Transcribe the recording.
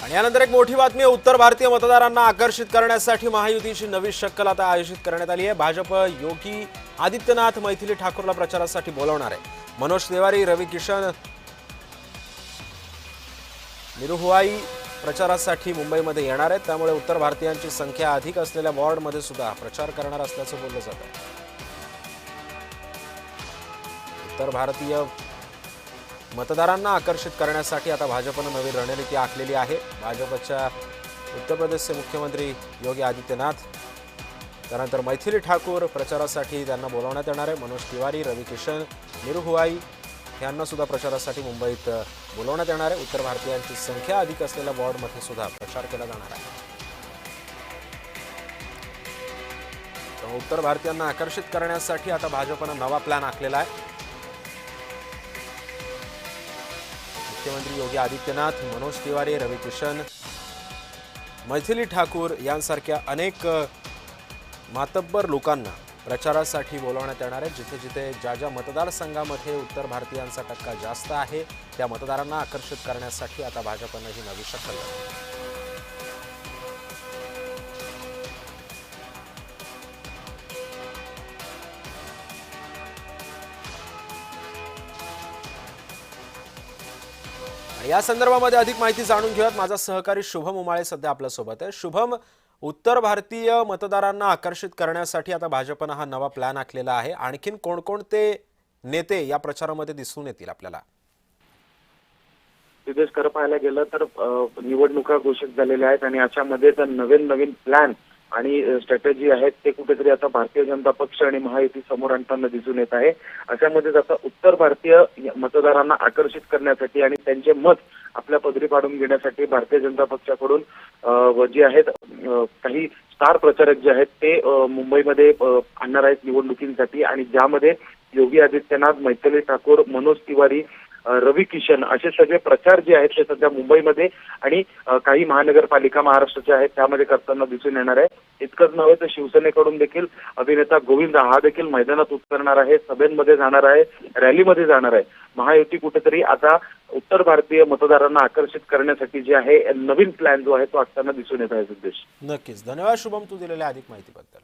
आणि यानंतर एक मोठी बातमी आहे। उत्तर भारतीय मतदारांना आकर्षित करण्यासाठी महायुतीची नवी शक्कल आता आयोजित करण्यात आली आहे। भाजप योगी आदित्यनाथ मैथिली ठाकूरला प्रचारासाठी बोलावणार आहे। मनोज तिवारी, रवी किशन, निरुहुआई प्रचारासाठी मुंबईमध्ये येणार आहेत। त्यामुळे उत्तर भारतीयांची संख्या अधिक असलेल्या वॉर्डमध्ये सुद्धा प्रचार करणार असल्याचं बोललं जात आहे। उत्तर भारतीय मतदारांना आकर्षित करण्यासाठी आता भाजपने नवी रणनीती आखलेली आहे। भाजपच्या उत्तर प्रदेशचे मुख्यमंत्री योगी आदित्यनाथ, त्यानंतर मैथिली ठाकूर प्रचारासाठी त्यांना बोलावण्यात येणार आहे। मनोज तिवारी, रवी किशन, निरुहुआई यांना सुद्धा प्रचारासाठी मुंबईत बोलावण्यात येणार आहे। उत्तर भारतीयांची संख्या अधिक असलेल्या वॉर्डमध्ये सुद्धा प्रचार केला जाणार आहे। तर उत्तर भारतीयांना आकर्षित करण्यासाठी आता भाजपने नवा प्लॅन आखलेला आहे। मुख्यमंत्री योगी आदित्यनाथ, मनोज तिवारी, रवी किशन, मैथिली ठाकूर यांसारख्या अनेक मातब्बर लोकांना प्रचारासाठी बोलावण्यात येणार आहे। जिथे जिथे ज्या मतदारसंघामध्ये उत्तर भारतीयांचा टक्का जास्त आहे त्या मतदारांना आकर्षित करण्यासाठी आता भाजपने ही नवी शक्कल लावली। या संदर्भामध्ये अधिक माहिती जाणून घेऊयात। माझा सहकारी शुभम उमाळे सध्या आपल्या सोबत आहे। शुभम, उत्तर भारतीय मतदारांना आकर्षित करण्यासाठी आता भाजपने हा नवा प्लॅन आखलेला आहे। आणखीन कोणकोणते नेते या प्रचारामध्ये दिसून येतील आपल्याला? विदेश कर पाहायला गेलं तर निवडणुका घोषित झालेल्या आहेत आणि याच्यामध्ये तर नवीन प्लॅन आणि स्ट्रॅटेजी आहेत ते कुठेतरी आता भारतीय जनता पक्ष आणि महायुती समोर आणताना दिसून येत आहे। अशामध्ये आता उत्तर भारतीय मतदारांना आकर्षित करण्यासाठी आणि त्यांचे मत आपल्या पदरी पाडून घेण्यासाठी भारतीय जनता पक्षाकडून जे आहेत काही स्टार प्रचारक जे आहेत ते मुंबईमध्ये आणणार आहेत निवडणुकीसाठी, आणि ज्यामध्ये योगी आदित्यनाथ, मैथिली ठाकूर, मनोज तिवारी, रवी किशन असे सगळे प्रचार जे आहेत ते सध्या मुंबईमध्ये आणि काही महानगरपालिका महाराष्ट्राच्या आहेत त्यामध्ये करताना दिसून येणार आहे। इतकंच नव्हे तर शिवसेनेकडून देखील अभिनेता गोविंद हा देखील मैदानात उतरणार आहे, सभेमध्ये जाणार आहे, रॅलीमध्ये जाणार आहे। महायुती कुठेतरी आता उत्तर भारतीय मतदारांना आकर्षित करण्यासाठी जे आहे नवीन प्लॅन जो आहे तो आखताना दिसून येत आहे। सिद्धेश, नक्कीच धन्यवाद शुभम, तू दिलेल्या अधिक माहितीबद्दल।